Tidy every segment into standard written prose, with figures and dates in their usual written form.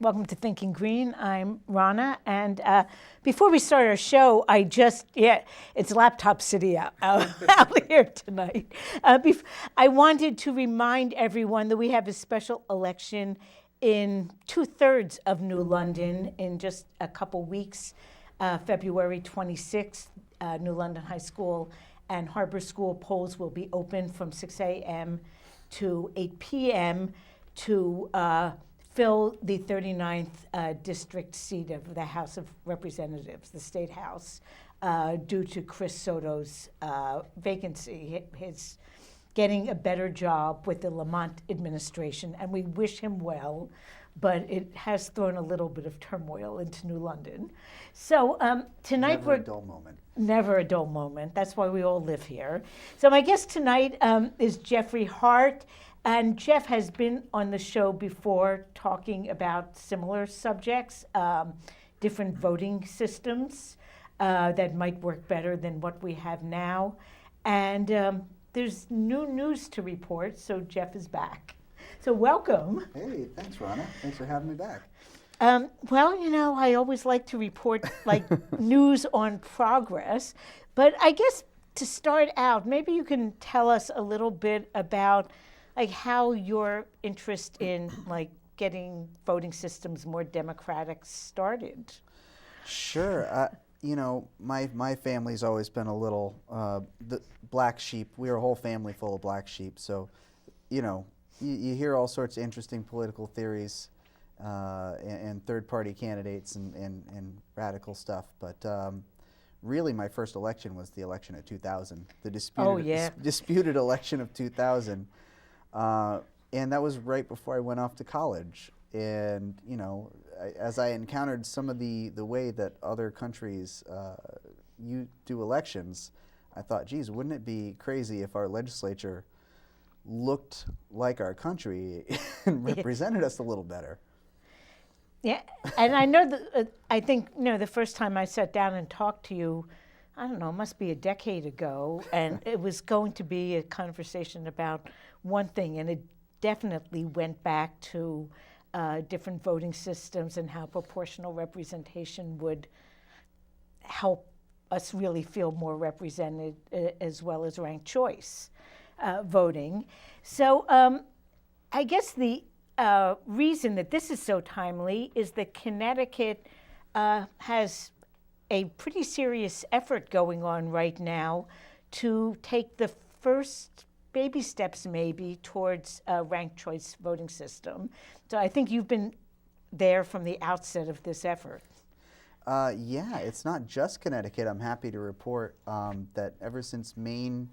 Welcome to Thinking Green. I'm Rana, and before we start our show, it's Laptop City out here tonight. I wanted to remind everyone that we have a special election in 2/3 of New London in just a couple weeks. February 26th, New London High School and Harbor School polls will be open from 6 a.m. to 8 p.m. to fill the 39th district seat of the House of Representatives, the State House, due to Chris Soto's vacancy. His getting a better job with the Lamont administration, and we wish him well, but it has thrown a little bit of turmoil into New London. So tonight Never a dull moment. Never a dull moment. That's why we all live here. So my guest tonight is Jeffery Hart. And Jeff has been on the show before talking about similar subjects, different voting systems that might work better than what we have now. And there's new news to report, so Jeff is back. So welcome. Hey, thanks, Rana. Thanks for having me back. Well, I always like to report news on progress. But I guess to start out, maybe you can tell us a little bit about how your interest in getting voting systems more democratic started. Sure. My family's always been a little the black sheep. We're a whole family full of black sheep. So, you hear all sorts of interesting political theories and third-party candidates and radical stuff. But really, my first election was the election of 2000, the disputed election of 2000. And that was right before I went off to college. And, as I encountered some of the way that other countries you do elections, I thought, geez, wouldn't it be crazy if our legislature looked like our country and represented us a little better? Yeah, and I know that I think, the first time I sat down and talked to you, I don't know, it must be a decade ago, and it was going to be a conversation about one thing, and it definitely went back to different voting systems and how proportional representation would help us really feel more represented, as well as ranked choice voting. So I guess the reason that this is so timely is that Connecticut has a pretty serious effort going on right now to take the first baby steps maybe towards a ranked choice voting system. So I think you've been there from the outset of this effort. Yeah, it's not just Connecticut. I'm happy to report that ever since Maine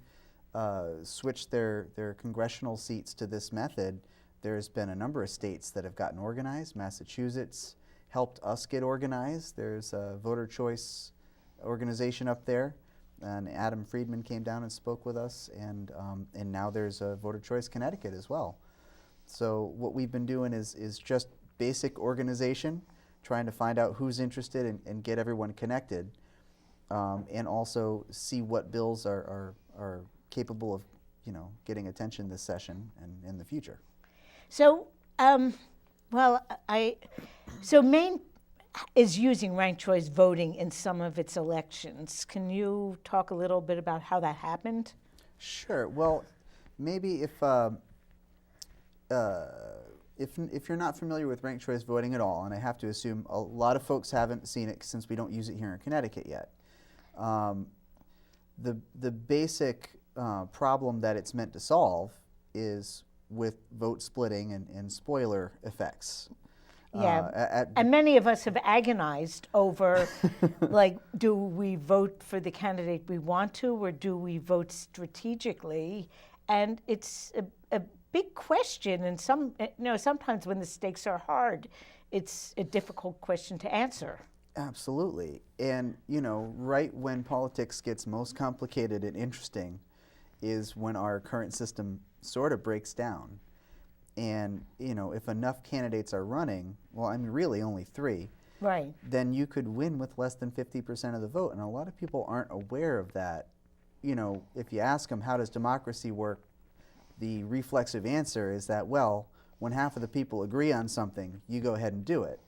switched their congressional seats to this method, there's been a number of states that have gotten organized. Massachusetts helped us get organized. There's a voter choice organization up there, and Adam Friedman came down and spoke with us, and now there's a Voter Choice Connecticut as well. So what we've been doing is just basic organization, trying to find out who's interested and get everyone connected, and also see what bills are capable of getting attention this session and in the future. So so Maine is using ranked choice voting in some of its elections. Can you talk a little bit about how that happened? Sure. Well, maybe if if you're not familiar with ranked choice voting at all, and I have to assume a lot of folks haven't seen it since we don't use it here in Connecticut yet, the basic problem that it's meant to solve is with vote splitting and spoiler effects. Yeah, and many of us have agonized over, like, do we vote for the candidate we want to, or do we vote strategically? And it's a big question, and sometimes when the stakes are hard, it's a difficult question to answer. Absolutely, and right when politics gets most complicated and interesting is when our current system sort of breaks down. And if enough candidates are running, well, I mean, really only 3, right? Then you could win with less than 50% of the vote, and a lot of people aren't aware of that. If you ask them how does democracy work, the reflexive answer is that, well, when half of the people agree on something, you go ahead and do it.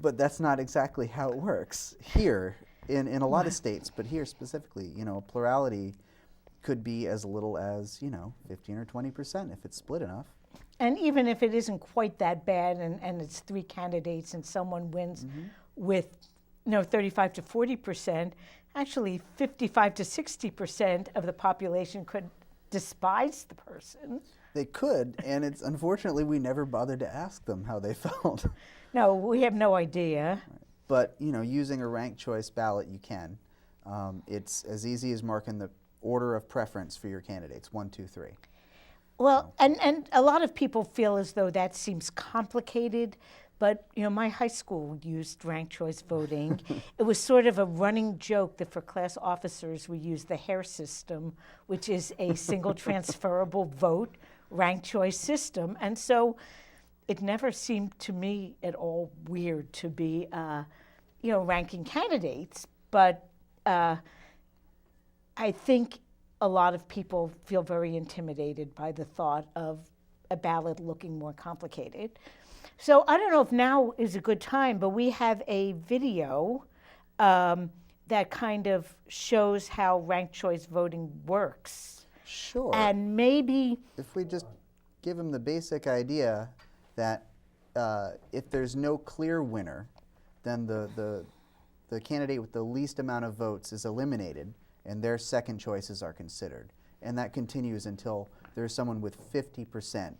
But that's not exactly how it works here in a lot of states, but here specifically, plurality could be as little as 15 or 20% if it's split enough. And even if it isn't quite that bad, and it's 3 candidates, and someone wins with 35 to 40%, actually 55 to 60% of the population could despise the person. They could, and it's unfortunately we never bothered to ask them how they felt. No, we have no idea. Right. But using a ranked choice ballot, you can. It's as easy as marking the order of preference for your candidates, 1, 2, 3. Well, and a lot of people feel as though that seems complicated, but my high school used ranked choice voting. It was sort of a running joke that for class officers we used the Hare system, which is a single transferable vote ranked choice system. And so it never seemed to me at all weird to be ranking candidates, but I think a lot of people feel very intimidated by the thought of a ballot looking more complicated. So I don't know if now is a good time, but we have a video that kind of shows how ranked choice voting works. Sure. And maybe if we just give them the basic idea that if there's no clear winner, then the candidate with the least amount of votes is eliminated, and their second choices are considered. And that continues until there's someone with 50%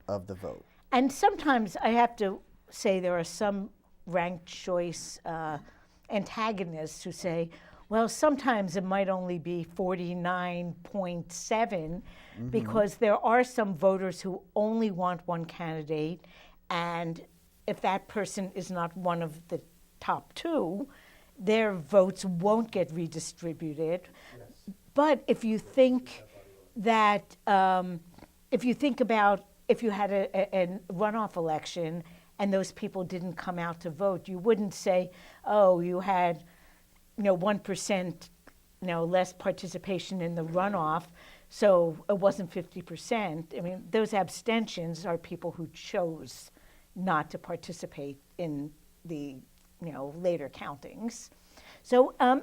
of the vote. And sometimes I have to say there are some ranked choice antagonists who say, well, sometimes it might only be 49.7 because there are some voters who only want one candidate, and if that person is not one of the top 2, their votes won't get redistributed. Yes. But if you think that, if you think about if you had a runoff election and those people didn't come out to vote, you wouldn't say, oh, you had 1% less participation in the runoff, so it wasn't 50%. I mean, those abstentions are people who chose not to participate in the later countings. So I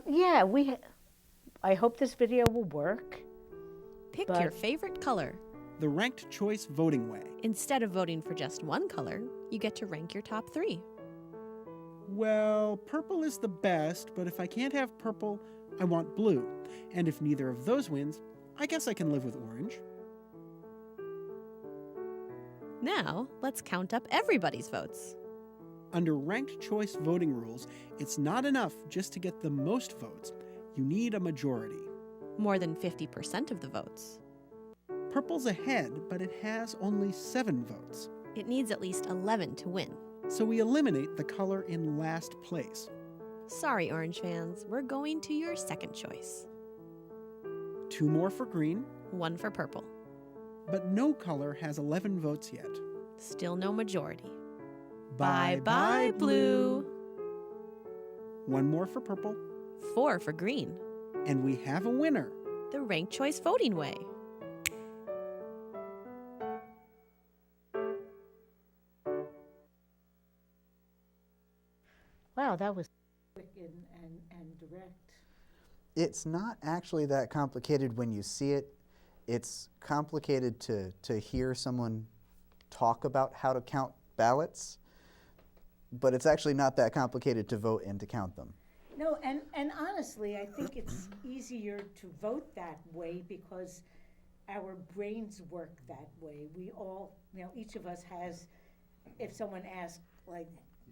hope this video will work. Pick your favorite color. The ranked choice voting way. Instead of voting for just one color, you get to rank your top 3. Well, purple is the best, but if I can't have purple, I want blue. And if neither of those wins, I guess I can live with orange. Now, let's count up everybody's votes. Under ranked choice voting rules, it's not enough just to get the most votes. You need a majority. More than 50% of the votes. Purple's ahead, but it has only 7 votes. It needs at least 11 to win. So we eliminate the color in last place. Sorry, orange fans, we're going to your second choice. 2 more for green. 1 for purple. But no color has 11 votes yet. Still no majority. Bye-bye, blue. 1 more for purple. 4 for green. And we have a winner. The ranked choice voting way. Wow, that was quick and direct. It's not actually that complicated when you see it. It's complicated to hear someone talk about how to count ballots, but it's actually not that complicated to vote and to count them. No, and honestly, I think it's easier to vote that way because our brains work that way. We all, each of us has, if someone asked, like,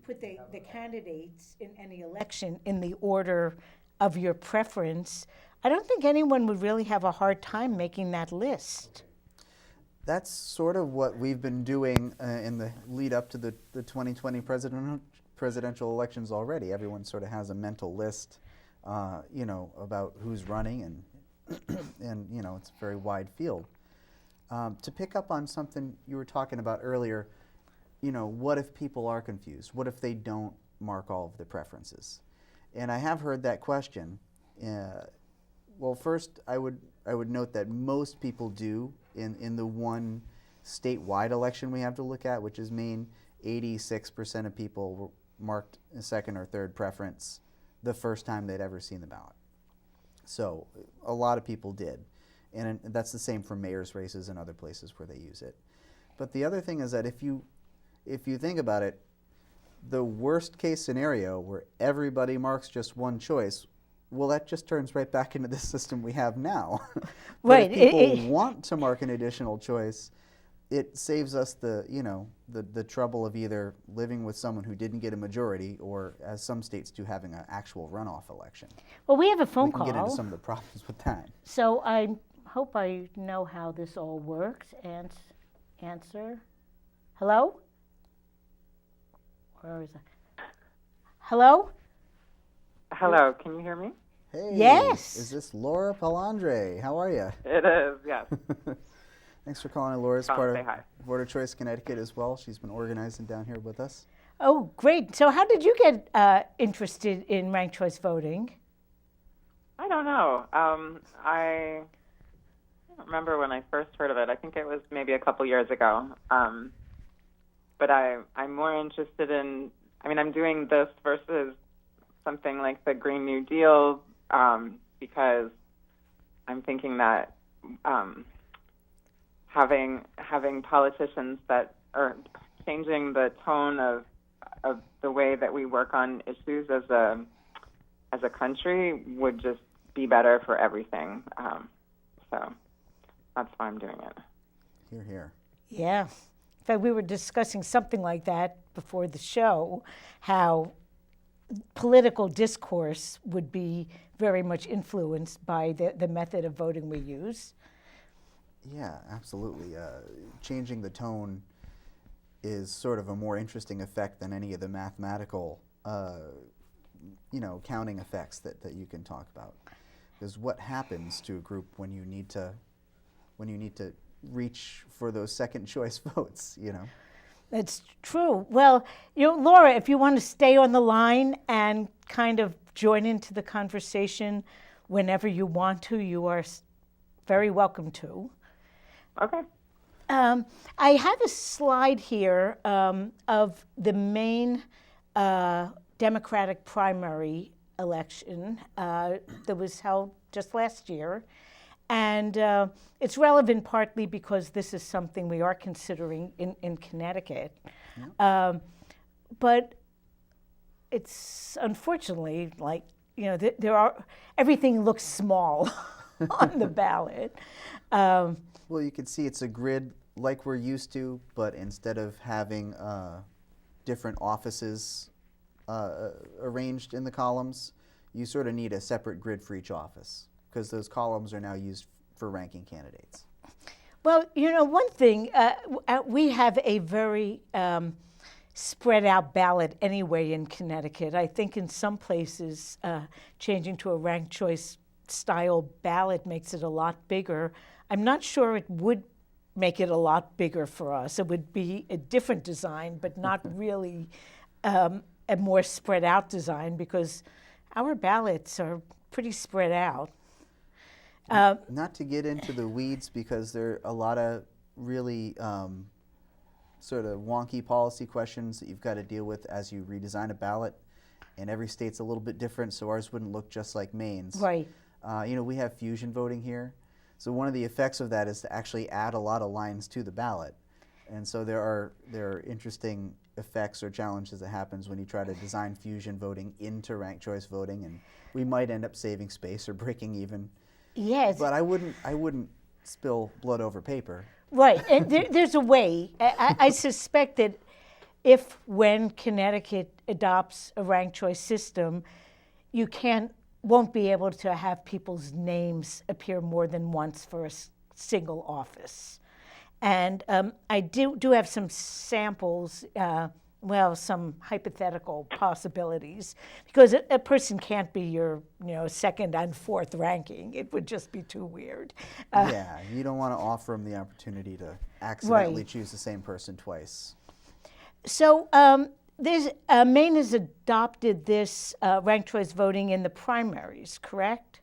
put the candidates in any election in the order of your preference, I don't think anyone would really have a hard time making that list. That's sort of what we've been doing in the lead up to the 2020 presidential elections already. Everyone sort of has a mental list, about who's running, and and it's a very wide field. To pick up on something you were talking about earlier, what if people are confused? What if they don't mark all of the preferences? And I have heard that question. Well, first, I would note that most people do in the one statewide election we have to look at, which is Maine. 86% of people marked a second or third preference the first time they'd ever seen the ballot. So a lot of people did. And that's the same for mayor's races and other places where they use it. But the other thing is that if you think about it, the worst case scenario where everybody marks just one choice, well, that just turns right back into the system we have now. Right. If people want to mark an additional choice, it saves us the trouble of either living with someone who didn't get a majority, or, as some states do, having an actual runoff election. Well, we have a phone We can call. get into some of the problems with that. So I hope I know how this all works. And answer. Hello? Where is it? Hello? Hello, can you hear me? Hey, Yes. is this Laura Palandre? How are you? It is, yes. Thanks for calling in. Laura's Come part say of hi. Voter Choice Connecticut as well. She's been organizing down here with us. Oh, great. So how did you get interested in ranked choice voting? I don't know. I don't remember when I first heard of it. I think it was maybe a couple years ago. But I'm more interested in, I'm doing this versus something like the Green New Deal because I'm thinking that having politicians that are changing the tone of the way that we work on issues as a country would just be better for everything. So that's why I'm doing it. Hear, hear. Yeah. In fact, we were discussing something like that before the show, how political discourse would be very much influenced by the method of voting we use. Yeah, absolutely. Changing the tone is sort of a more interesting effect than any of the mathematical, counting effects that you can talk about. Because what happens to a group when you need to reach for those second choice votes, That's true. Well, Laura, if you want to stay on the line and kind of join into the conversation whenever you want to, you are very welcome to. Okay. I have a slide here of the Maine Democratic primary election that was held just last year. And it's relevant partly because this is something we are considering in Connecticut. Yeah. But it's unfortunately everything looks small on the ballot. Well, you can see it's a grid like we're used to, but instead of having different offices arranged in the columns, you sort of need a separate grid for each office, because those columns are now used for ranking candidates. Well, one thing, we have a very spread out ballot anyway in Connecticut. I think in some places, changing to a ranked choice style ballot makes it a lot bigger. I'm not sure it would make it a lot bigger for us. It would be a different design, but not really a more spread out design, because our ballots are pretty spread out. Not to get into the weeds, because there are a lot of really sort of wonky policy questions that you've got to deal with as you redesign a ballot, and every state's a little bit different, so ours wouldn't look just like Maine's. Right. We have fusion voting here, so one of the effects of that is to actually add a lot of lines to the ballot. And so there are interesting effects or challenges that happens when you try to design fusion voting into ranked choice voting, and we might end up saving space or breaking even. Yes. But I wouldn't spill blood over paper. Right. And there's a way. I suspect that when Connecticut adopts a ranked choice system, you won't be able to have people's names appear more than once for a single office. And I do have some samples, some hypothetical possibilities, because a person can't be your second and fourth ranking. It would just be too weird. Yeah, you don't want to offer them the opportunity to accidentally Right. choose the same person twice. So Maine has adopted this ranked choice voting in the primaries, correct?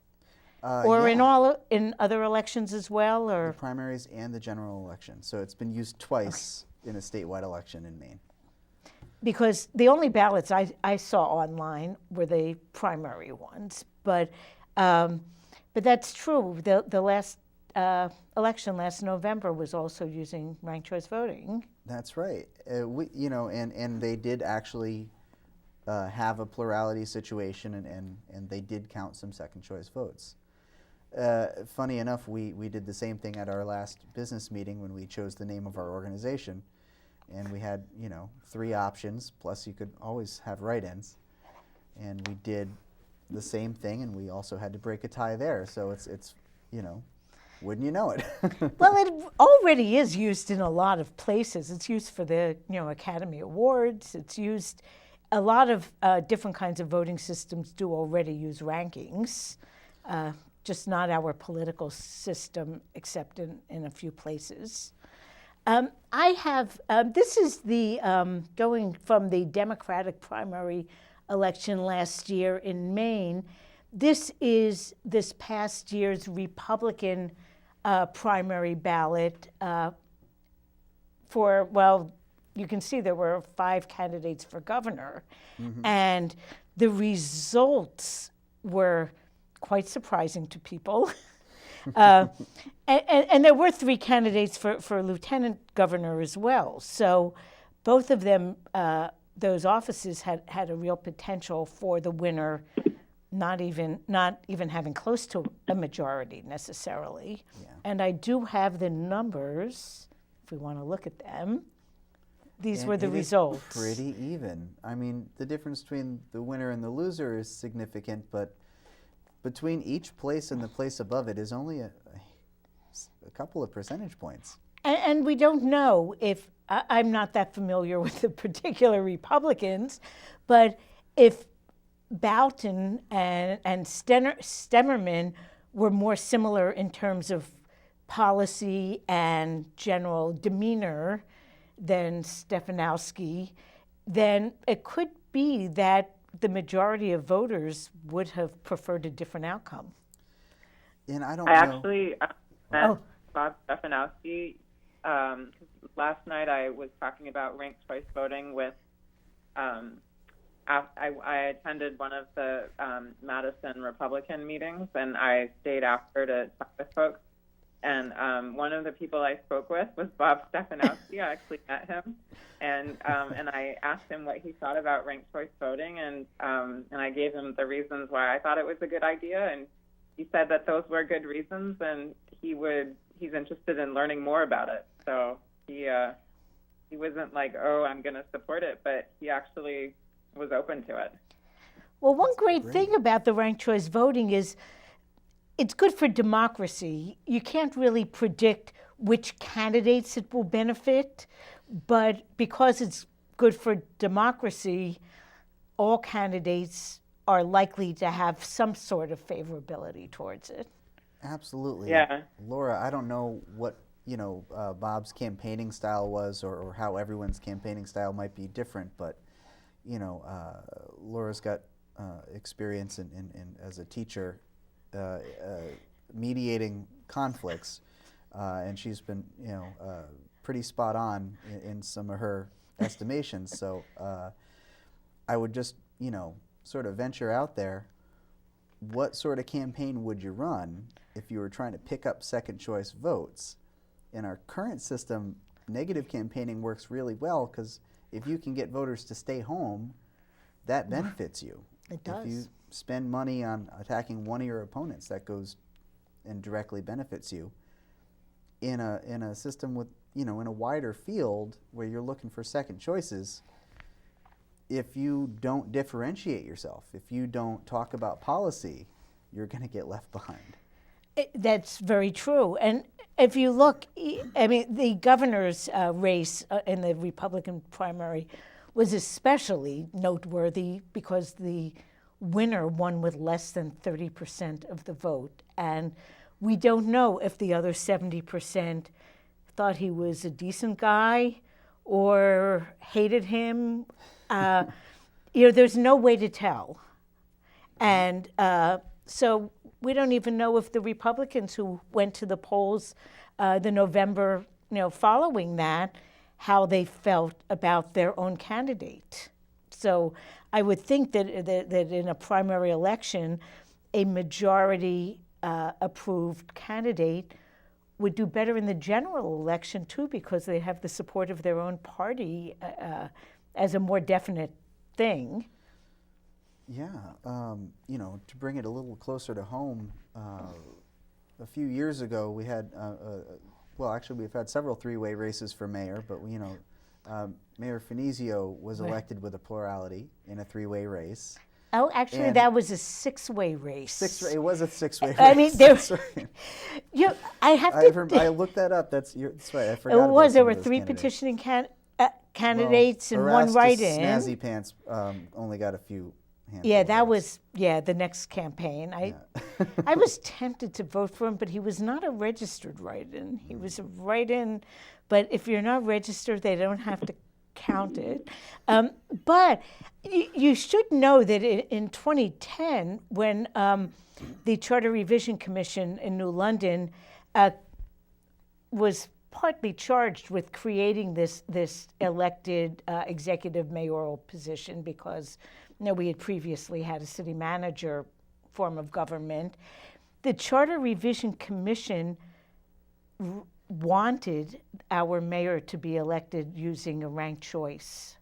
Or Yeah. in other elections as well, The or primaries and the general election. So it's been used twice in a statewide election in Maine. because the only ballots I saw online were the primary ones, but that's true. The last election last November was also using ranked choice voting. That's right. And they did actually have a plurality situation, and they did count some second choice votes. Funny enough, we did the same thing at our last business meeting when we chose the name of our organization, and we had 3 options, plus you could always have write-ins, and we did the same thing, and we also had to break a tie there. So it's wouldn't you know it? Well, it already is used in a lot of places. It's used for the Academy Awards. It's used. A lot of different kinds of voting systems do already use rankings, just not our political system, except in a few places. I have. This is the going from the Democratic primary election last year in Maine. This is this past year's Republican primary ballot you can see there were 5 candidates for governor, and the results were quite surprising to people. And there were 3 candidates for lieutenant governor as well. So both of them, those offices had a real potential for the winner not even having close to a majority necessarily. Yeah. And I do have the numbers, if we want to look at them. These were the it is results. pretty even. I mean, the difference between the winner and the loser is significant, but between each place and the place above it is only a couple of percentage points. And we don't know if, I'm not that familiar with the particular Republicans, but if Boughton and Stemmerman were more similar in terms of policy and general demeanor than Stefanowski, then it could be that the majority of voters would have preferred a different outcome. And I don't I know. actually met Bob Stefanowski. Last night I was talking about ranked choice voting with, I attended one of the Madison Republican meetings, and I stayed after to talk with folks. And one of the people I spoke with was Bob Stefanowski. I actually met him, and I asked him what he thought about ranked choice voting, and I gave him the reasons why I thought it was a good idea, and he said that those were good reasons, and he's interested in learning more about it. So he wasn't like, oh, I'm going to support it, but he actually was open to it. Well, one great thing about the ranked choice voting is it's good for democracy. You can't really predict which candidates it will benefit, but because it's good for democracy, all candidates are likely to have some sort of favorability towards it. Absolutely. Yeah. Laura, I don't know what Bob's campaigning style was, or how everyone's campaigning style might be different, but Laura's got experience in as a teacher mediating conflicts, and she's been pretty spot on in some of her estimations. So I would just sort of venture out there. What sort of campaign would you run if you were trying to pick up second choice votes? In our current system, negative campaigning works really well because if you can get voters to stay home, that benefits you. It does. If you spend money on attacking one of your opponents, that goes and directly benefits you. In a system with, in a wider field where you're looking for second choices, if you don't differentiate yourself, if you don't talk about policy, you're going to get left behind. That's very true. And if you look, I mean, the governor's race in the Republican primary was especially noteworthy because the winner won with less than 30% of the vote. And we don't know if the other 70% thought he was a decent guy or hated him. There's no way to tell. And so we don't even know if the Republicans who went to the polls the November, following that, how they felt about their own candidate. So I would think that in a primary election, a majority approved candidate would do better in the general election too, because they have the support of their own party as a more definite thing. Yeah, to bring it a little closer to home, a few years ago we had, actually we've had several three-way races for mayor, but Mayor Finizio was elected with a plurality in a three-way race. Oh, actually, And that was a six-way race. It was a six-way race. I mean, That's right. I have to. I looked that up. That's right. I forgot. It was. There about were some of those three candidates. petitioning candidates and one Erastus write-in. Snazzy Pants only got a few. Yeah, that votes. was the next campaign. I was tempted to vote for him, but he was not a registered write-in. He was a write-in, but if you're not registered, they don't have to count it. But you should know that in 2010, when the Charter Revision Commission in New London was partly charged with creating this elected executive mayoral position because we had previously had a city manager form of government. The Charter Revision Commission wanted our mayor to be elected using a ranked choice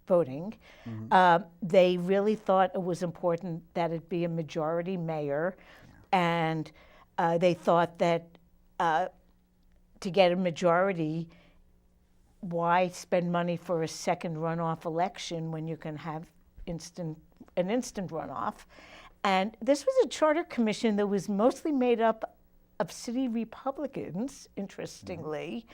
voting. Mm-hmm. They really thought it was important that it be a majority mayor, and they thought that to get a majority, why spend money for a second runoff election when you can have an instant runoff? And this was a charter commission that was mostly made up of city Republicans, interestingly,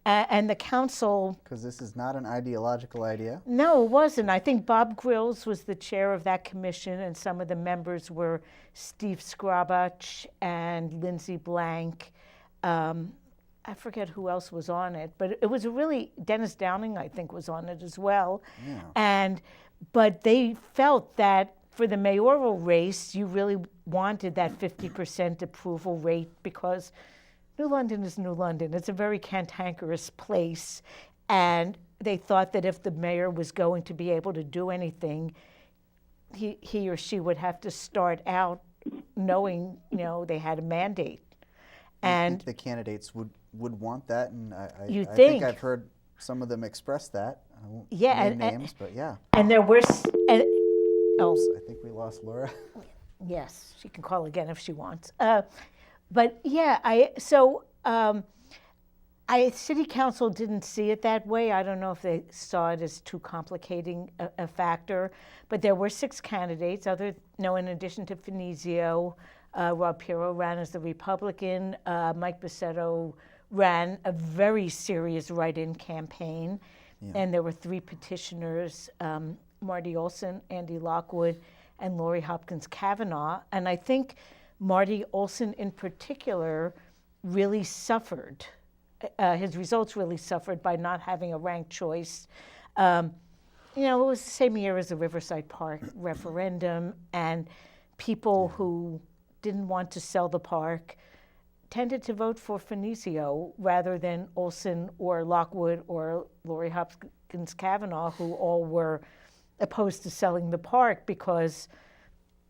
and the council. Because this is not an ideological idea. No, it wasn't. I think Bob Grills was the chair of that commission, and some of the members were Steve Skrabach and Lindsay Blank. I forget who else was on it, but it was Dennis Downing, I think, was on it as well. Yeah. But they felt that for the mayoral race, you really wanted that 50% approval rate because New London is New London. It's a very cantankerous place. And they thought that if the mayor was going to be able to do anything, he or she would have to start out knowing, they had a mandate. And I think the candidates would want that, and I think I've heard some of them express that. I won't name names, but yeah. And there were. I think we lost Laura. Yes, she can call again if she wants. But yeah, City Council didn't see it that way. I don't know if they saw it as too complicating a factor. But there were 6 candidates. In addition to Finizio, Rob Pirro ran as the Republican. Mike Bassetto ran a very serious write-in campaign. Yeah. And there were 3 petitioners, Marty Olson, Andy Lockwood, and Lori Hopkins Kavanaugh. And I think Marty Olson in particular really suffered. His results really suffered by not having a ranked choice. It was the same year as the Riverside Park referendum, and people who didn't want to sell the park tended to vote for Finizio rather than Olson or Lockwood or Lori Hopkins Kavanaugh, who all were opposed to selling the park because,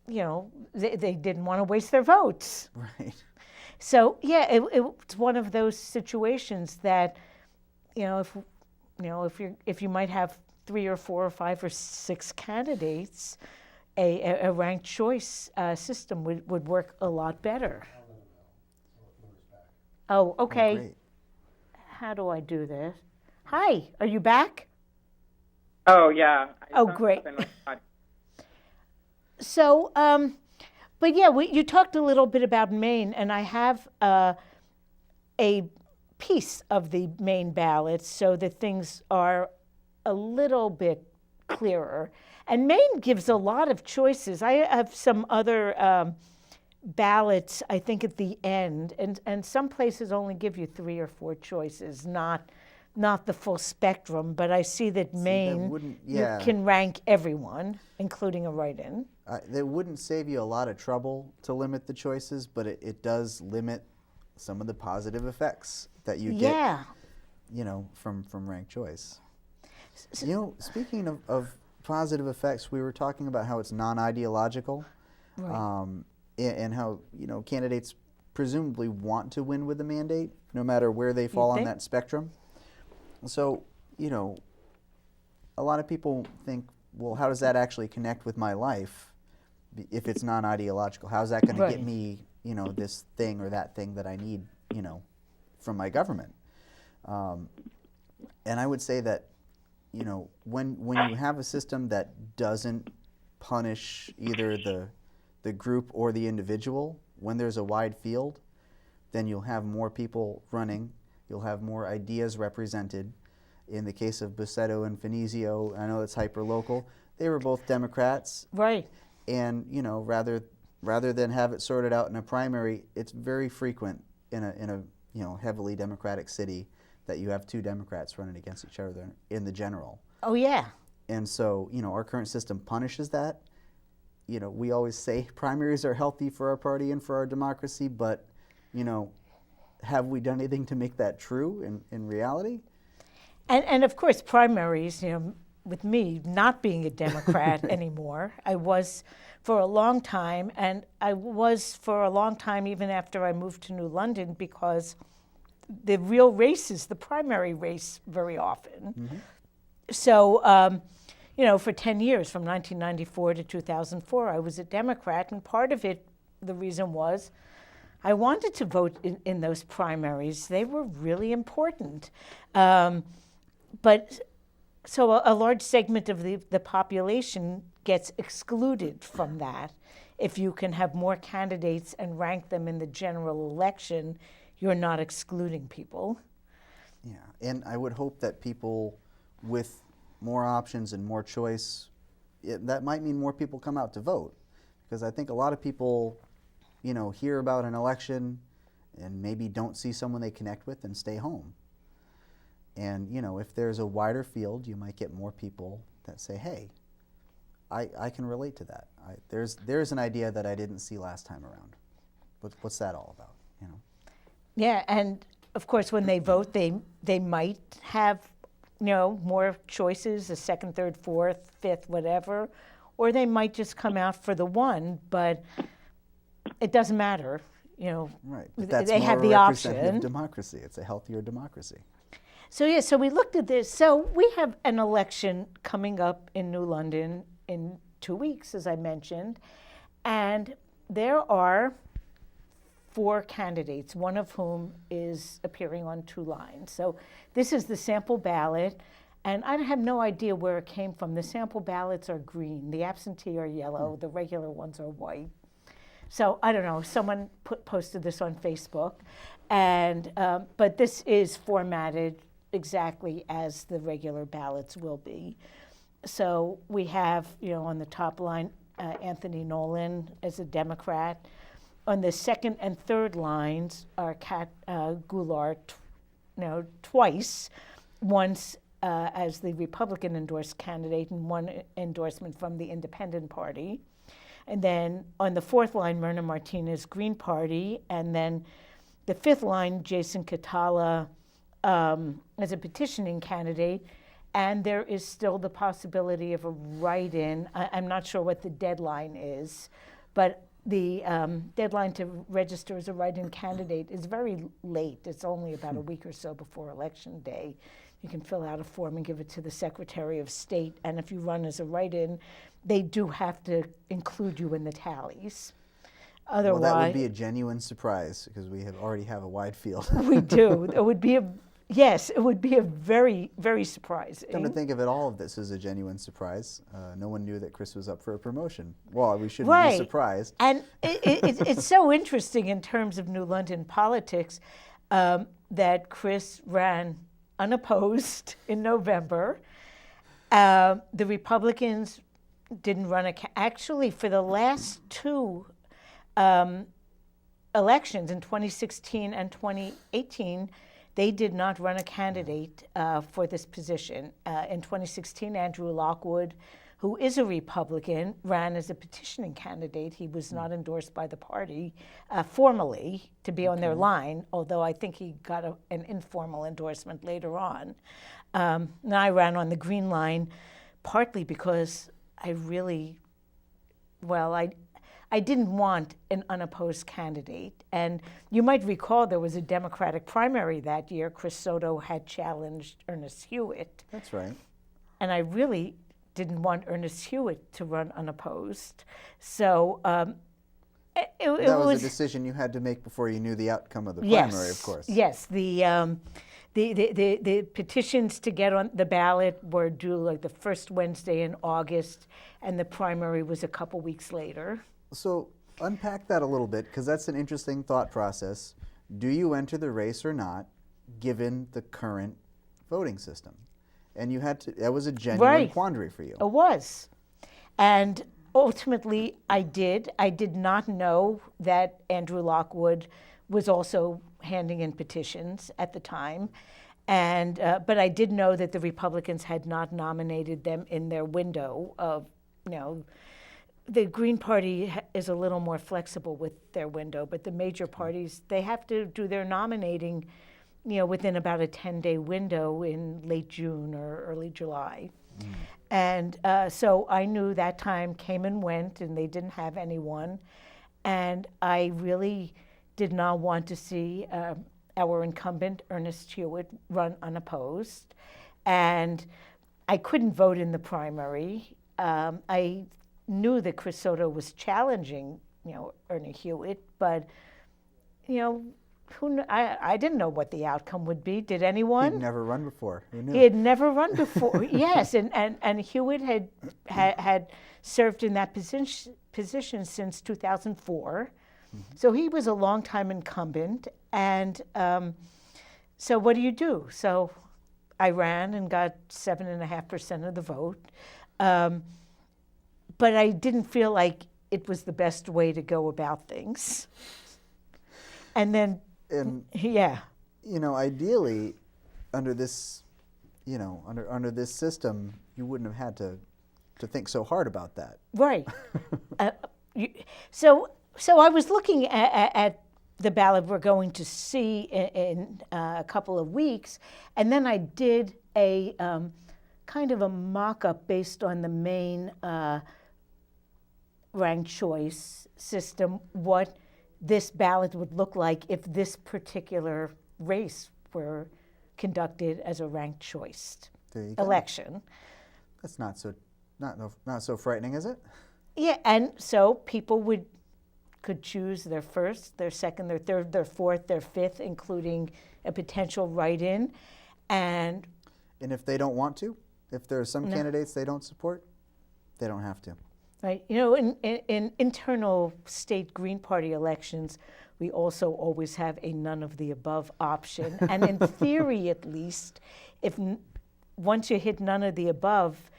they didn't want to waste their votes. Right. So, yeah, it's one of those situations that if you might have 3 or 4 or 5 or 6 candidates, a ranked choice system would work a lot better. Oh, okay. Great. How do I do this? Hi, are you back? Oh, yeah. Oh, great. So, but yeah, you talked a little bit about Maine, and I have a piece of the Maine ballot so that things are a little bit clearer. And Maine gives a lot of choices. I have some other ballots, I think, at the end, and some places only give you 3 or 4 choices, not the full spectrum. But I see that Maine you can rank everyone, including a write-in. That wouldn't save you a lot of trouble to limit the choices, but it does limit some of the positive effects that you get, from ranked choice. Speaking of positive effects, we were talking about how it's non-ideological, Right. And how candidates presumably want to win with the mandate, no matter where they fall on that spectrum. So, a lot of people think, well, how does that actually connect with my life if it's non-ideological? How's that going to get me, this thing or that thing that I need, from my government? And I would say that, when you have a system that doesn't punish either the group or the individual, when there's a wide field, then you'll have more people running. You'll have more ideas represented. In the case of Bussetto and Finizio, I know it's hyper-local, they were both Democrats. Right. And, rather than have it sorted out in a primary, it's very frequent in a heavily Democratic city that you have 2 Democrats running against each other in the general. Oh, yeah. And so, our current system punishes that. We always say primaries are healthy for our party and for our democracy, but, have we done anything to make that true in reality? And of course, primaries, with me not being a Democrat anymore, I was for a long time, and I was for a long time even after I moved to New London, because the real race is the primary race very often. Mm-hmm. So, for 10 years, from 1994 to 2004, I was a Democrat, and part of it, the reason was, I wanted to vote in those primaries. They were really important. But so a large segment of the population gets excluded from that. If you can have more candidates and rank them in the general election, you're not excluding people. Yeah, and I would hope that people with more options and more choice, that might mean more people come out to vote. Because I think a lot of people, hear about an election and maybe don't see someone they connect with and stay home. And, if there's a wider field, you might get more people that say, hey, I can relate to that. There's an idea that I didn't see last time around. What's that all about, Yeah, and of course, when they vote, they might have, more choices, a second, third, fourth, fifth, whatever, or they might just come out for the one, but it doesn't matter, Right, but that's they more have a the representative option. democracy. It's a healthier democracy. So we looked at this. So we have an election coming up in New London in 2 weeks, as I mentioned, and there are 4 candidates, one of whom is appearing on 2 lines. So this is the sample ballot, and I have no idea where it came from. The sample ballots are green, the absentee are yellow, the regular ones are white. So I don't know, someone posted this on Facebook, and but this is formatted exactly as the regular ballots will be. So we have, on the top line, Anthony Nolan as a Democrat. On the second and third lines are Kat Goulart, twice, once as the Republican endorsed candidate and one endorsement from the Independent Party. And then on the fourth line, Myrna Martinez, Green Party, and then the fifth line, Jason Catala as a petitioning candidate. And there is still the possibility of a write-in. I'm not sure what the deadline is, but the deadline to register as a write-in candidate is very late. It's only about a week or so before Election Day. You can fill out a form and give it to the Secretary of State. And if you run as a write-in, they do have to include you in the tallies. Otherwise, well, that would be a genuine surprise because we already have a wide field. we do. It would be it would be a very, very surprising. Come to think of it, all of this is a genuine surprise. No one knew that Chris was up for a promotion. Well, we shouldn't be surprised. And it's so interesting in terms of New London politics that Chris ran unopposed in November. The Republicans didn't run actually for the last two elections in 2016 and 2018. They did not run a candidate for this position. In 2016, Andrew Lockwood, who is a Republican, ran as a petitioning candidate. He was not endorsed by the party formally to be on their line, although I think he got an informal endorsement later on. And I ran on the Green line partly because I didn't want an unopposed candidate. And you might recall there was a Democratic primary that year. Chris Soto had challenged Ernest Hewitt. That's right. And I really didn't want Ernest Hewitt to run unopposed. So that was a decision you had to make before you knew the outcome of the primary, of course. Yes. The petitions to get on the ballot were due like the first Wednesday in August, and the primary was a couple weeks later. So unpack that a little bit, because that's an interesting thought process. Do you enter the race or not, given the current voting system? And you had to, that was a genuine quandary for you. It was. And ultimately, I did. I did not know that Andrew Lockwood was also handing in petitions at the time. And but I did know that the Republicans had not nominated them in their window of, the Green Party is a little more flexible with their window, but the major parties, they have to do their nominating, within about a 10-day window in late June or early July. And so I knew that time came and went, and they didn't have anyone. And I really did not want to see our incumbent, Ernest Hewitt, run unopposed. And I couldn't vote in the primary. I knew that Chris Soto was challenging, Ernie Hewitt, but, I didn't know what the outcome would be. Did anyone? He'd never run before. Who knew? He had never run before. Yes, and Hewitt had served in that position since 2004. So he was a longtime incumbent, and so what do you do? So I ran and got 7.5% of the vote, but I didn't feel like it was the best way to go about things. And then, ideally, under this, under this system, you wouldn't have had to think so hard about that. Right. So I was looking at the ballot we're going to see in a couple of weeks, and then I did a kind of a mock-up based on the main ranked choice system, what this ballot would look like if this particular race were conducted as a ranked choice election. That's not so frightening, is it? Yeah, and so people could choose their first, their second, their third, their fourth, their fifth, including a potential write-in. And if they don't want to, if there are some candidates they don't support, they don't have to. Right. In internal state Green Party elections, we also always have a none of the above option. And in theory, at least, once you hit none of the above,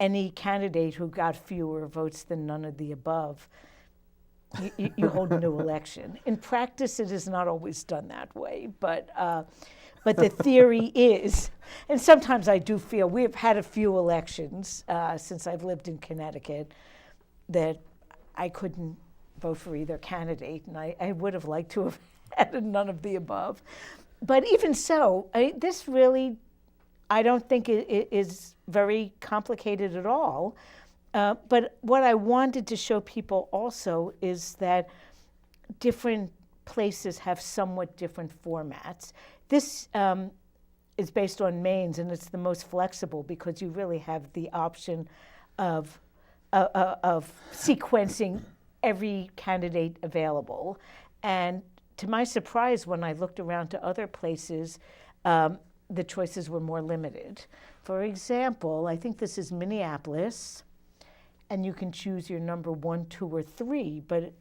any candidate who got fewer votes than none of the above, you hold a new election. In practice, it is not always done that way, but the theory is, and sometimes I do feel, we have had a few elections since I've lived in Connecticut that I couldn't vote for either candidate, and I would have liked to have had none of the above. But even so, this really, I don't think it is very complicated at all. But what I wanted to show people also is that different places have somewhat different formats. This is based on Maine's, and it's the most flexible because you really have the option of sequencing every candidate available. And to my surprise, when I looked around to other places, the choices were more limited. For example, I think this is Minneapolis, and you can choose your number 1, 2, or 3. But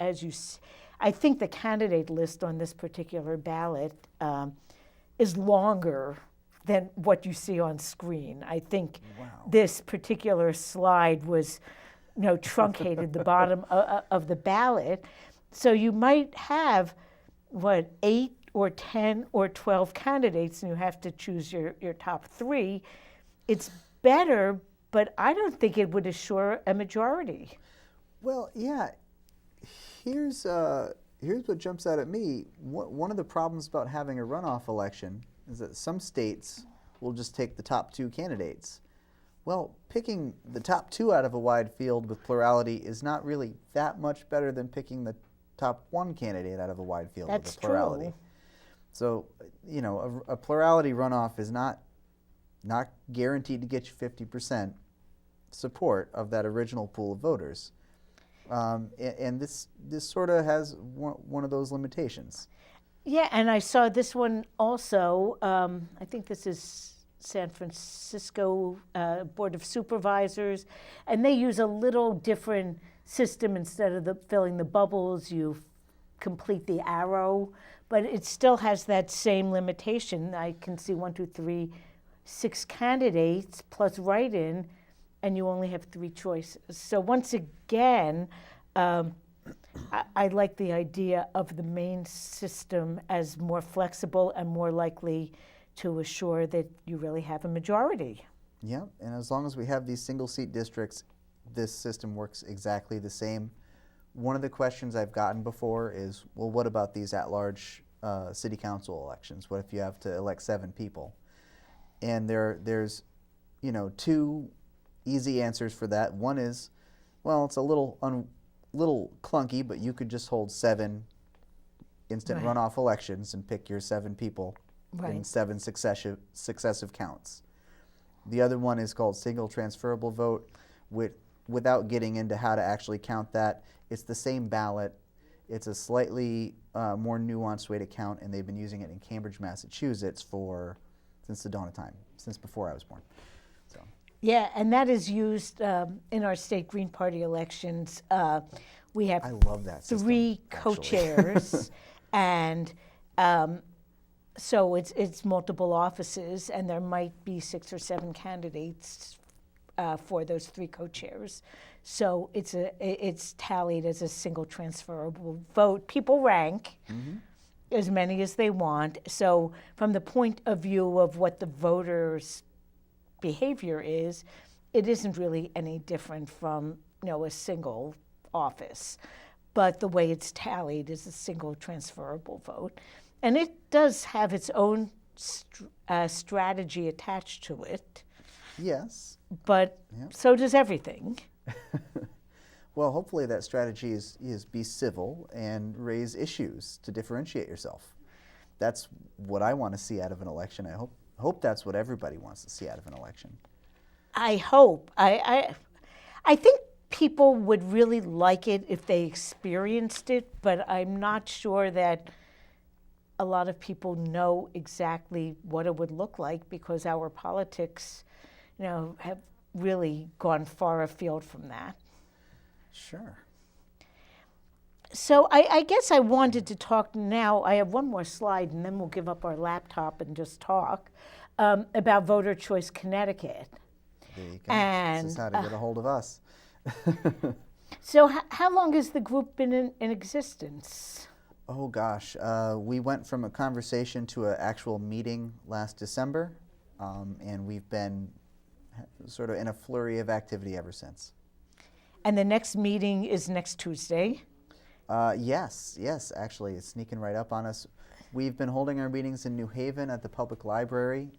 I think the candidate list on this particular ballot is longer than what you see on screen. I think this particular slide was, truncated the bottom of the ballot. So you might have, 8 or 10 or 12 candidates, and you have to choose your top 3. It's better, but I don't think it would assure a majority. Well, yeah. Here's what jumps out at me. One of the problems about having a runoff election is that some states will just take the top 2 candidates. Well, picking the top 2 out of a wide field with plurality is not really that much better than picking the top 1 candidate out of a wide field with a plurality. True. So, a plurality runoff is not guaranteed to get you 50% support of that original pool of voters. And this sort of has one of those limitations. Yeah, and I saw this one also. I think this is San Francisco Board of Supervisors, and they use a little different system. Instead of filling the bubbles, you complete the arrow, but it still has that same limitation. I can see 1, 2, 3, 6 candidates plus write-in, and you only have 3 choices. So once again, I like the idea of the Maine system as more flexible and more likely to assure that you really have a majority. Yeah, and as long as we have these single-seat districts, this system works exactly the same. One of the questions I've gotten before is, well, what about these at-large city council elections? What if you have to elect 7 people? And there's 2 easy answers for that. One is, well, it's a little clunky, but you could just hold 7 instant runoff elections and pick your 7 people in 7 successive counts. The other one is called single transferable vote. Without getting into how to actually count that, it's the same ballot. It's a slightly more nuanced way to count, and they've been using it in Cambridge, Massachusetts since the dawn of time, since before I was born. So. Yeah, and that is used in our state Green Party elections. We have I love that system, 3 co-chairs, and so it's multiple offices, and there might be 6 or 7 candidates for those 3 co-chairs. So it's tallied as a single transferable vote. People rank as many as they want. So from the point of view of what the voters' behavior is, it isn't really any different from a single office. But the way it's tallied is a single transferable vote. And it does have its own strategy attached to it. Yes. But so does everything. Well, hopefully that strategy is be civil and raise issues to differentiate yourself. That's what I want to see out of an election. I hope that's what everybody wants to see out of an election. I hope. I think people would really like it if they experienced it, but I'm not sure that a lot of people know exactly what it would look like because our politics, have really gone far afield from that. Sure. So I guess I wanted to talk now. I have one more slide, and then we'll give up our laptop and just talk about Voter Choice Connecticut. There you go. And, this is how to get a hold of us. So how long has the group been in existence? Oh, gosh. We went from a conversation to an actual meeting last December, and we've been sort of in a flurry of activity ever since. And the next meeting is next Tuesday? Yes, actually, it's sneaking right up on us. We've been holding our meetings in New Haven at the public library,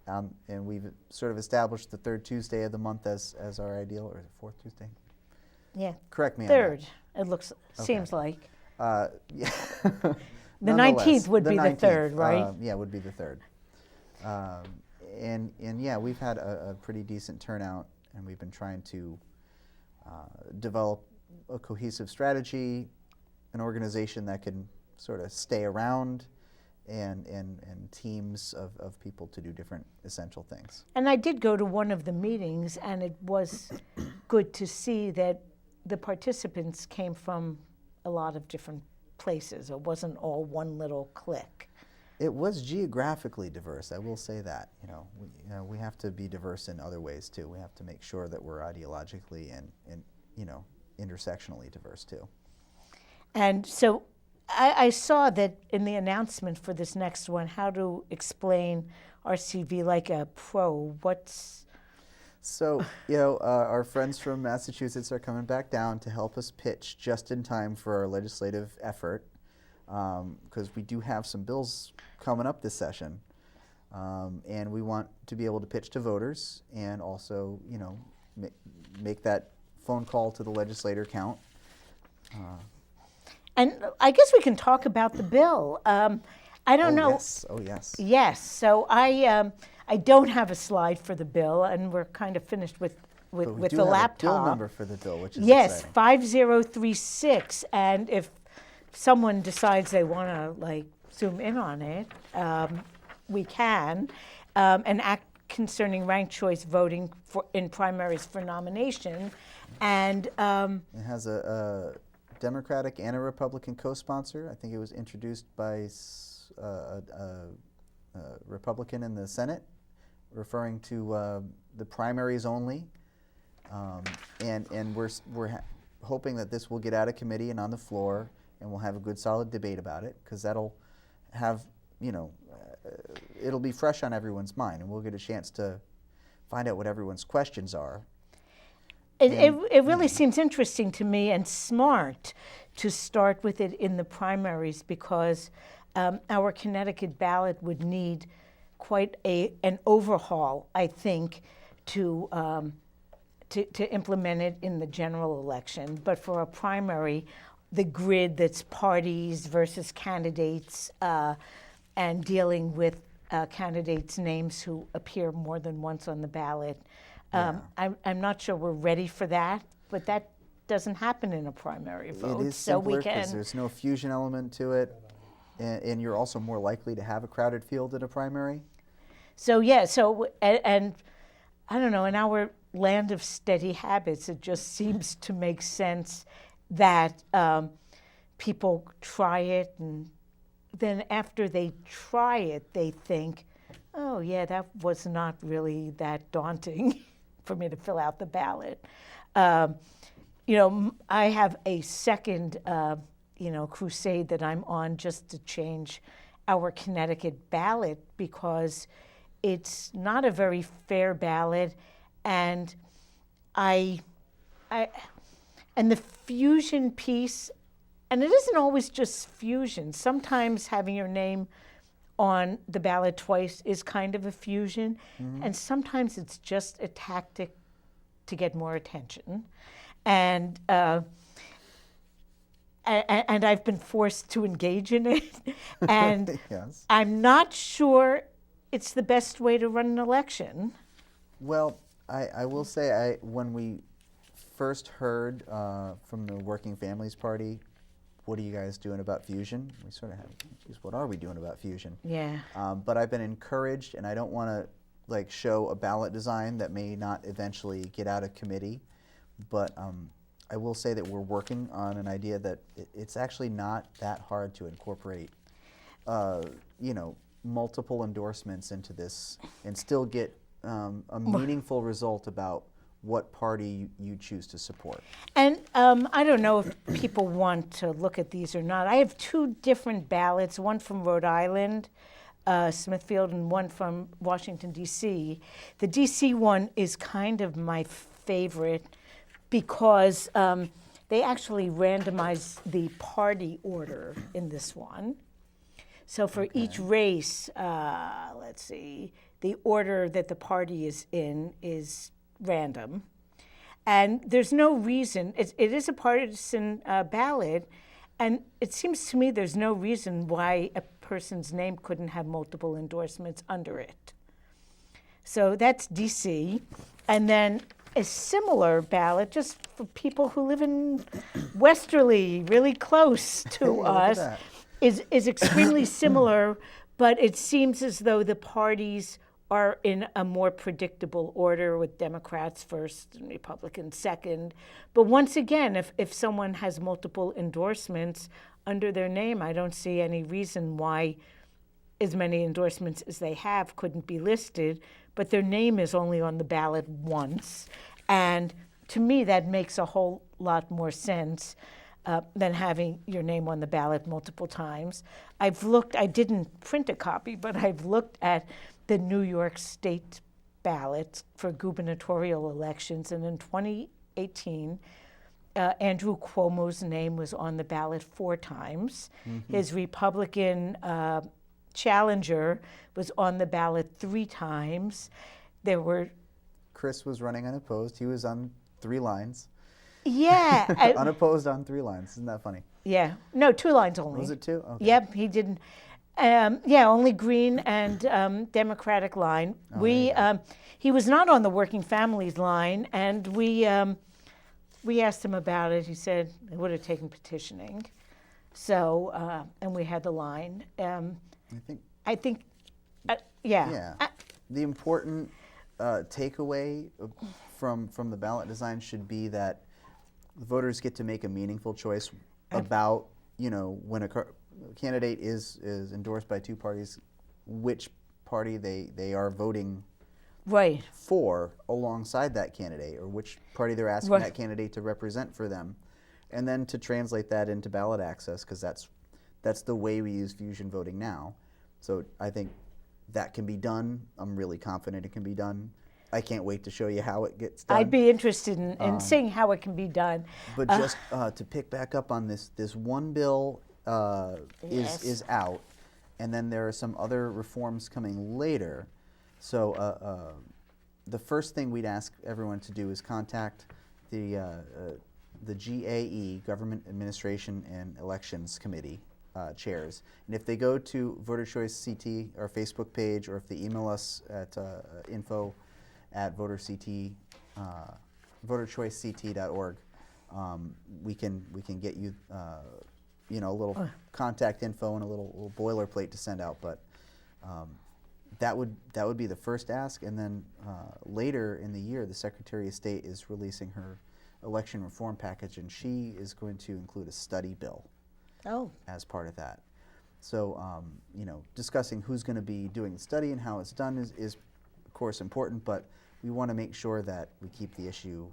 And we've sort of established the third Tuesday of the month as our ideal, or the fourth Tuesday. Yeah. Correct me Third, it looks, seems like. on that. Yeah. The Nonetheless, 19th would be the 19th, third, right? Yeah, would be the third. And yeah, we've had a pretty decent turnout, and we've been trying to develop a cohesive strategy, an organization that can sort of stay around, and teams of people to do different essential things. And I did go to one of the meetings, and it was good to see that the participants came from a lot of different places. It wasn't all one little clique. It was geographically diverse, I will say that. We have to be diverse in other ways too. We have to make sure that we're ideologically and intersectionally diverse too. And so I saw that in the announcement for this next one, how to explain RCV like a pro. So, our friends from Massachusetts are coming back down to help us pitch just in time for our legislative effort, because we do have some bills coming up this session, and we want to be able to pitch to voters and also, make that phone call to the legislator count. And I guess we can talk about the bill. I don't know. Yes. Oh, yes. Yes. So I don't have a slide for the bill, and we're kind of finished with But we do the have laptop. a bill number for the bill, which is Yes, exciting. 5036. And if someone decides they want to zoom in on it, we can. An act concerning ranked choice voting in primaries for nomination, and It has a Democratic and a Republican co-sponsor. I think it was introduced by a Republican in the Senate, referring to the primaries only. And we're hoping that this will get out of committee and on the floor, and we'll have a good solid debate about it, because that'll have, it'll be fresh on everyone's mind, and we'll get a chance to find out what everyone's questions are. It really seems interesting to me and smart to start with it in the primaries, because our Connecticut ballot would need quite an overhaul, I think, to implement it in the general election. But for a primary, the grid that's parties versus candidates, and dealing with candidates' names who appear more than once on the ballot, I'm not sure we're ready for that, but that doesn't happen in a primary vote. It is so we simpler because can. there's no fusion element to it, and you're also more likely to have a crowded field in a primary. So and I don't know, in our land of steady habits, it just seems to make sense that people try it, and then after they try it, they think, oh yeah, that was not really that daunting for me to fill out the ballot. I have a second, crusade that I'm on just to change our Connecticut ballot, because it's not a very fair ballot, and and the fusion piece, and it isn't always just fusion. Sometimes having your name on the ballot twice is kind of a fusion, and sometimes it's just a tactic to get more attention. And I've been forced to engage in it, and Yes. I'm not sure it's the best way to run an election. Well, I will say, when we first heard from the Working Families Party, what are you guys doing about fusion? We sort of had, geez, what are we doing about fusion? Yeah. But I've been encouraged, and I don't want to show a ballot design that may not eventually get out of committee, but I will say that we're working on an idea that it's actually not that hard to incorporate, multiple endorsements into this and still get a meaningful result about what party you choose to support. And I don't know if people want to look at these or not. I have two different ballots, one from Rhode Island, Smithfield, and one from Washington, D.C. The D.C. one is kind of my favorite because they actually randomize the party order in this one. So for each race, let's see, the order that the party is in is random. And there's no reason, it is a partisan ballot, and it seems to me there's no reason why a person's name couldn't have multiple endorsements under it. So that's DC. And then a similar ballot, just for people who live in Westerly, really close to Look at us, that. is extremely similar, but it seems as though the parties are in a more predictable order, with Democrats first and Republicans second. But once again, if someone has multiple endorsements under their name, I don't see any reason why as many endorsements as they have couldn't be listed, but their name is only on the ballot once. And to me, that makes a whole lot more sense than having your name on the ballot multiple times. I've looked, I didn't print a copy, but I've looked at the New York State ballot for gubernatorial elections, and in 2018, Andrew Cuomo's name was on the ballot 4 times. His Republican challenger was on the ballot 3 times. There were, Chris was running unopposed. He was on 3 lines. yeah, Unopposed on 3 lines. Isn't that funny? yeah, no, 2 lines only. Was it 2? Okay. Yep, he didn't. Yeah, only Green and Democratic line. He was not on the Working Families line, and we asked him about it. He said it would have taken petitioning. So, and we had the line. I think, yeah. Yeah. The important takeaway from the ballot design should be that the voters get to make a meaningful choice about, when a candidate is endorsed by 2 parties, which party they are voting Right. for alongside that candidate, or which party they're asking Right. that candidate to represent for them, and then to translate that into ballot access, because that's the way we use fusion voting now. So I think that can be done. I'm really confident it can be done. I can't wait to show you how it gets done. I'd be interested in seeing how it can be done. But just to pick back up on this one bill Yes. is out, and then there are some other reforms coming later. So the first thing we'd ask everyone to do is contact the GAE, Government Administration and Elections Committee chairs. And if they go to Voter Choice CT, our Facebook page, or if they email us at info@voterchoicect.org, we can get you a little contact info and a little boilerplate to send out. But that would be the first ask, and then later in the year, the Secretary of State is releasing her election reform package, and she is going to include a study bill as part of that. So discussing who's going to be doing the study and how it's done is of course important, but we want to make sure that we keep the issue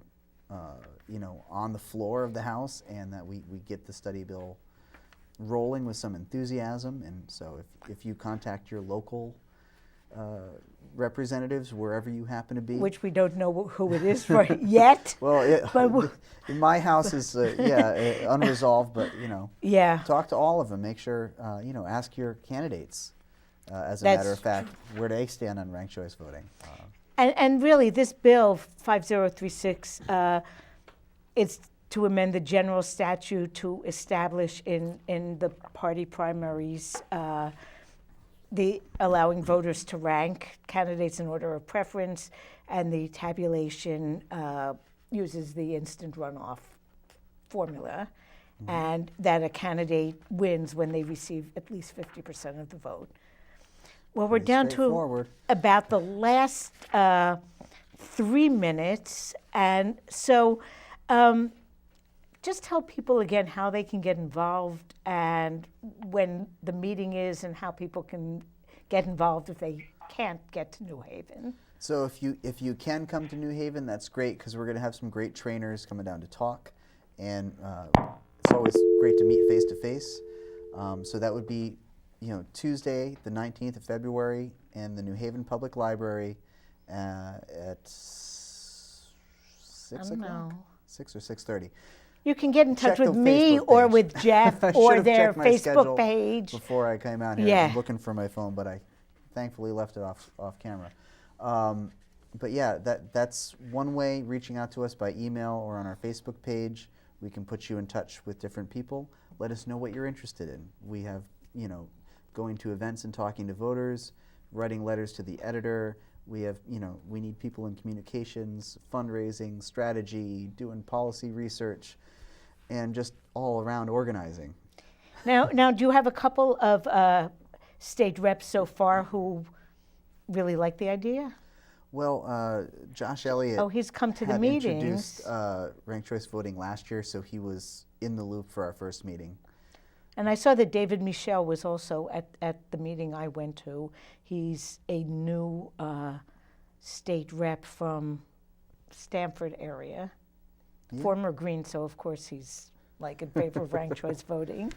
on the floor of the House, and that we get the study bill rolling with some enthusiasm. And so if you contact your local representatives, wherever you happen to be. Which we don't know who it is right yet. Well, my house is, unresolved, but, Yeah. talk to all of them. Make sure, ask your candidates, as a That's matter of fact, where they stand on ranked choice voting. And really, this bill, 5036, it's to amend the general statute to establish in the party primaries the allowing voters to rank candidates in order of preference, and the tabulation uses the instant runoff formula, and that a candidate wins when they receive at least 50% of the vote. Well, we're Pretty down to straightforward. about the last 3 minutes, and so just tell people again how they can get involved and when the meeting is, and how people can get involved if they can't get to New Haven. So if you can come to New Haven, that's great, because we're going to have some great trainers coming down to talk, and it's always great to meet face to face. So that would be Tuesday, the 19th of February, in the New Haven Public Library at 6 o'clock? 6 or 6:30. You can get in touch Check with the me Facebook or page. with Jeff I or should've their checked my schedule Facebook page. Before I came out here, Yeah. I'm looking for my phone, but I thankfully left it off camera. But yeah, that's one way, reaching out to us by email or on our Facebook page. We can put you in touch with different people. Let us know what you're interested in. We have, going to events and talking to voters, writing letters to the editor. We have, we need people in communications, fundraising, strategy, doing policy research, and just all around organizing. Now, do you have a couple of state reps so far who really like the idea? Well, Josh Elliott he's come to the had meetings. introduced ranked choice voting last year, so he was in the loop for our first meeting. And I saw that David Michel was also at the meeting I went to. He's a new state rep from Stamford area, former Green, so of course he's like in favor of ranked choice voting.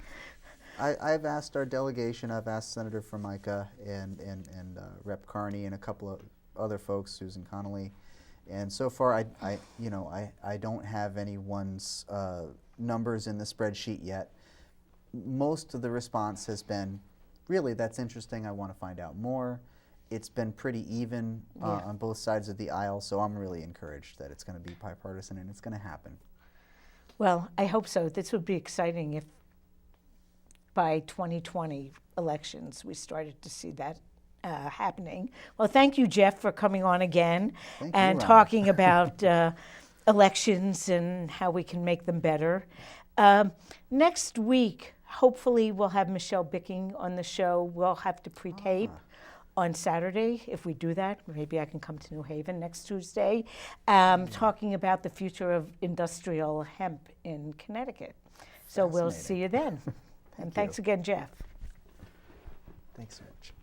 I've asked our delegation, I've asked Senator Formica and Rep. Carney and a couple of other folks, Susan Connolly, and so far I don't have anyone's numbers in the spreadsheet yet. Most of the response has been, really, that's interesting, I want to find out more. It's been pretty even on both sides of the aisle, so I'm really encouraged that it's going to be bipartisan and it's going to happen. Well, I hope so. This would be exciting if by 2020 elections we started to see that happening. Well, thank you, Jeff, for coming on again and talking about elections and how we can make them better. Next week, hopefully, we'll have Michelle Bicking on the show. We'll have to pre-tape on Saturday. If we do that, maybe I can come to New Haven next Tuesday, talking about the future of industrial hemp in Connecticut. So we'll see you then. And thanks again, Jeff. Thanks so much.